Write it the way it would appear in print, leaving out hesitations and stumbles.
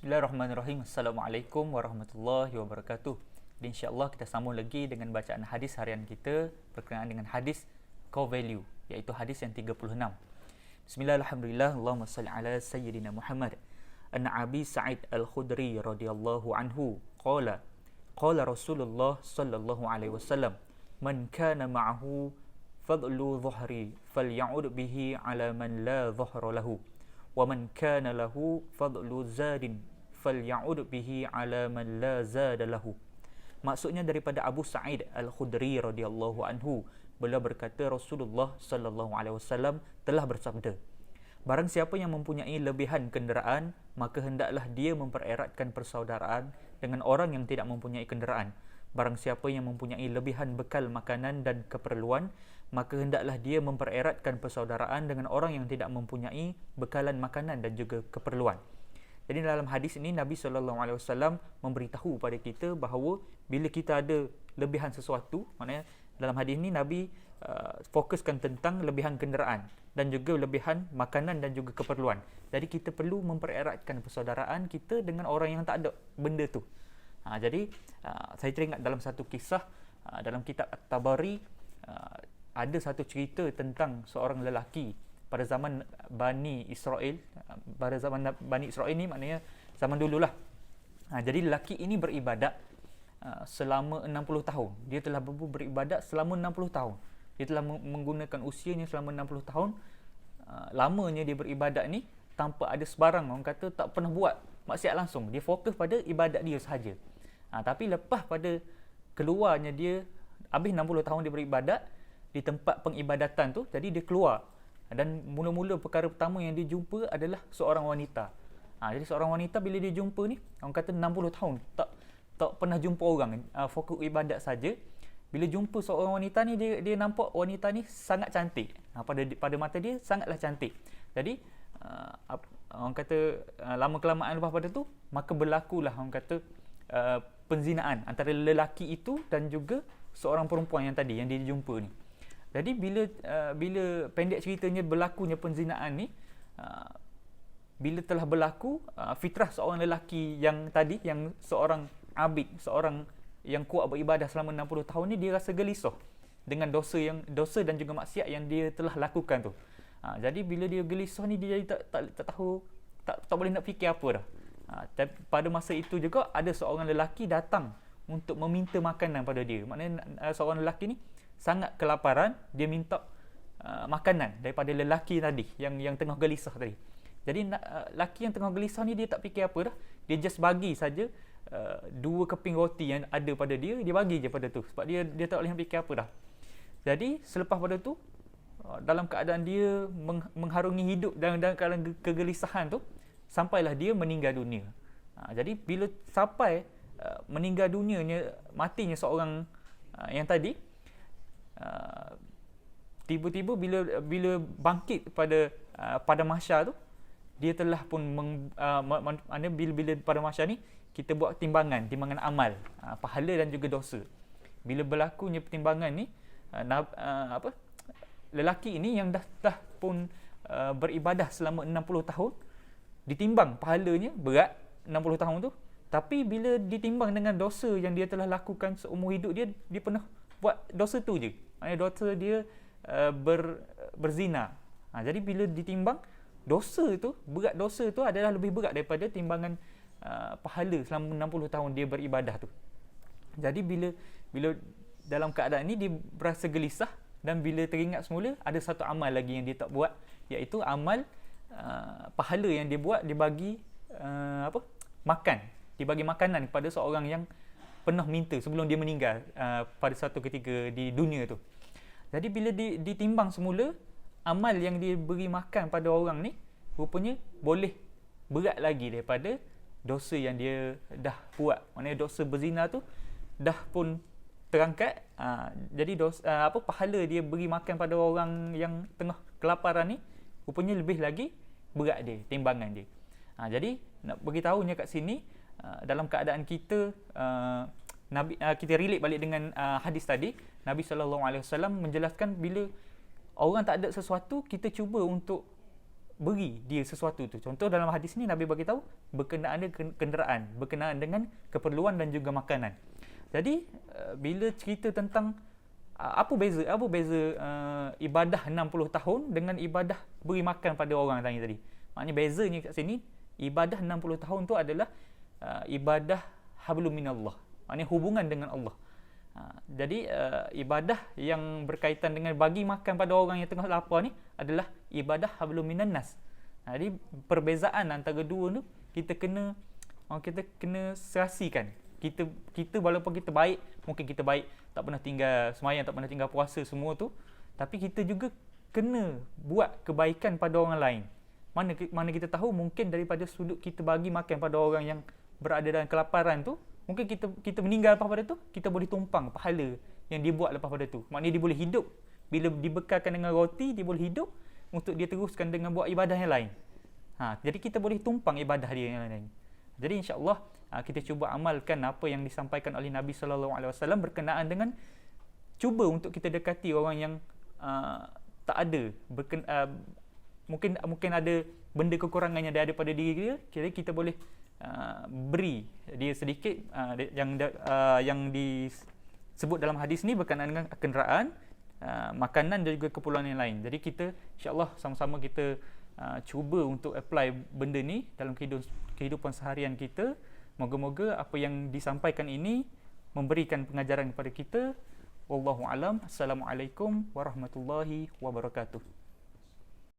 Bismillahirrahmanirrahim. Assalamualaikum warahmatullahi wabarakatuh. Dan insya-Allah kita sambung lagi dengan bacaan hadis harian kita berkenaan dengan hadis core value, iaitu hadis yang 36. Bismillahirrahmanirrahim. Allahumma salli ala sayyidina Muhammad. An Abi Sa'id Al-Khudri radhiyallahu anhu qala qala Rasulullah sallallahu alaihi wasallam man kana ma'ahu fadlu dhuhri faly'ud bihi ala man la dhuhra lahu wa man kana lahu fadlu zadin faly'ud bihi ala man la zada lahu. Maksudnya daripada Abu Sa'id Al-Khudri radhiyallahu anhu, beliau berkata Rasulullah sallallahu alaihi wasallam telah bersabda, barang siapa yang mempunyai lebihan kenderaan, maka hendaklah dia mempereratkan persaudaraan dengan orang yang tidak mempunyai kenderaan. Barang siapa yang mempunyai lebihan bekal makanan dan keperluan, maka hendaklah dia mempereratkan persaudaraan dengan orang yang tidak mempunyai bekalan makanan dan juga keperluan. Jadi dalam hadis ini Nabi SAW memberitahu pada kita bahawa bila kita ada lebihan sesuatu, maknanya dalam hadis ini Nabi fokuskan tentang lebihan kenderaan dan juga lebihan makanan dan juga keperluan. Jadi kita perlu mempereratkan persaudaraan kita dengan orang yang tak ada benda tu. Jadi saya teringat dalam satu kisah dalam kitab At-Tabari, ada satu cerita tentang seorang lelaki pada zaman Bani Israel. Pada zaman Bani Israel ni maknanya zaman dululah. Jadi lelaki ini beribadat selama 60 tahun. Dia telah beribadat selama 60 tahun. Dia telah menggunakan usianya selama 60 tahun. Lamanya dia beribadat ni tanpa ada sebarang, orang kata tak pernah buat maksiat langsung. Dia fokus pada ibadat dia sahaja. Tapi lepas pada keluarnya dia, habis 60 tahun dia beribadat di tempat pengibadatan tu, jadi dia keluar. Dan mula-mula perkara pertama yang dia jumpa adalah seorang wanita. Jadi seorang wanita bila dia jumpa ni, orang kata 60 tahun tak pernah jumpa orang, fokus ibadat saja. Bila jumpa seorang wanita ni, dia nampak wanita ni sangat cantik. Pada mata dia sangatlah cantik. Jadi orang kata lama kelamaan lepas pada tu, maka berlakulah orang kata penzinaan antara lelaki itu dan juga seorang perempuan yang tadi yang dia jumpa ni. Jadi bila pendek ceritanya berlakunya penzinaan ni, bila telah berlaku, fitrah seorang lelaki yang tadi, yang seorang abid, seorang yang kuat beribadah selama 60 tahun ni, dia rasa gelisah dengan dosa dan juga maksiat yang dia telah lakukan tu. Jadi bila dia gelisah ni, dia jadi tak tahu, tak boleh nak fikir apa dah. Pada masa itu juga ada seorang lelaki datang untuk meminta makanan pada dia. Maknanya seorang lelaki ni sangat kelaparan, dia minta makanan daripada lelaki tadi yang tengah gelisah tadi. Jadi lelaki yang tengah gelisah ni, dia tak fikir apa dah. Dia just bagi saja 2 keping roti yang ada pada dia, dia bagi je pada tu sebab dia tak boleh fikir apa dah. Jadi selepas pada tu, dalam keadaan dia mengharungi hidup dalam keadaan kegelisahan tu, sampailah dia meninggal dunia. Jadi bila sampai meninggal dunianya, matinya seorang yang tadi, tiba-tiba bila bangkit pada mahsyar tu, dia telah pun bila pada mahsyar ni kita buat timbangan amal, pahala dan juga dosa. Bila berlakunya pertimbangan ni, lelaki ini yang dah pun beribadah selama 60 tahun, ditimbang pahalanya berat 60 tahun tu, tapi bila ditimbang dengan dosa yang dia telah lakukan seumur hidup dia pernah buat dosa tu je. Maksudnya dosa dia berzina. Jadi bila ditimbang berat dosa tu adalah lebih berat daripada timbangan pahala selama 60 tahun dia beribadah tu. Jadi bila dalam keadaan ni dia berasa gelisah, dan bila teringat semula ada satu amal lagi yang dia tak buat, iaitu amal pahala yang dia buat, dia bagi dia bagi makanan kepada seorang yang pernah minta sebelum dia meninggal pada satu ketika di dunia tu. Jadi bila ditimbang semula, amal yang dia beri makan pada orang ni rupanya boleh berat lagi daripada dosa yang dia dah buat. Maknanya dosa berzina tu dah pun terangkat. Jadi pahala dia beri makan pada orang yang tengah kelaparan ni rupanya lebih lagi berat dia, timbangan dia. Jadi nak beritahunya kat sini, dalam keadaan kita kita relate balik dengan hadis tadi, Nabi SAW menjelaskan bila orang tak ada sesuatu, kita cuba untuk beri dia sesuatu tu. Contoh dalam hadis ni Nabi bagi tahu berkenaan dengan kenderaan, berkenaan dengan keperluan dan juga makanan. Jadi bila cerita tentang apa beza ibadah 60 tahun dengan ibadah beri makan pada orang tadi. Maknanya bezanya kat sini, ibadah 60 tahun tu adalah ibadah hablum minallah. Maknanya hubungan dengan Allah. Jadi ibadah yang berkaitan dengan bagi makan pada orang yang tengah lapar ni adalah ibadah hablum minan nas. Jadi perbezaan antara dua tu kita kena serasikan. Kita walaupun kita baik, mungkin kita baik, tak pernah tinggal sembahyang, tak pernah tinggal puasa semua tu, tapi kita juga kena buat kebaikan pada orang lain. Mana kita tahu mungkin daripada sudut kita bagi makan pada orang yang berada dalam kelaparan tu, mungkin kita meninggal lepas pada tu, kita boleh tumpang pahala yang dia buat lepas pada tu. Maknanya dia boleh hidup. Bila dibekalkan dengan roti, dia boleh hidup untuk dia teruskan dengan buat ibadah yang lain. Jadi kita boleh tumpang ibadah dia yang lain. Jadi insya-Allah kita cuba amalkan apa yang disampaikan oleh Nabi SAW berkenaan dengan cuba untuk kita dekati orang yang tak ada mungkin ada benda kekurangannya dia ada pada diri dia, kira kita boleh beri dia sedikit yang disebut dalam hadis ni berkenaan dengan kenderaan, makanan dan juga keperluan yang lain. Jadi kita insya-Allah sama-sama kita cuba untuk apply benda ni dalam kehidupan seharian kita. Moga-moga apa yang disampaikan ini memberikan pengajaran kepada kita. Wallahu alam. Assalamualaikum warahmatullahi wabarakatuh.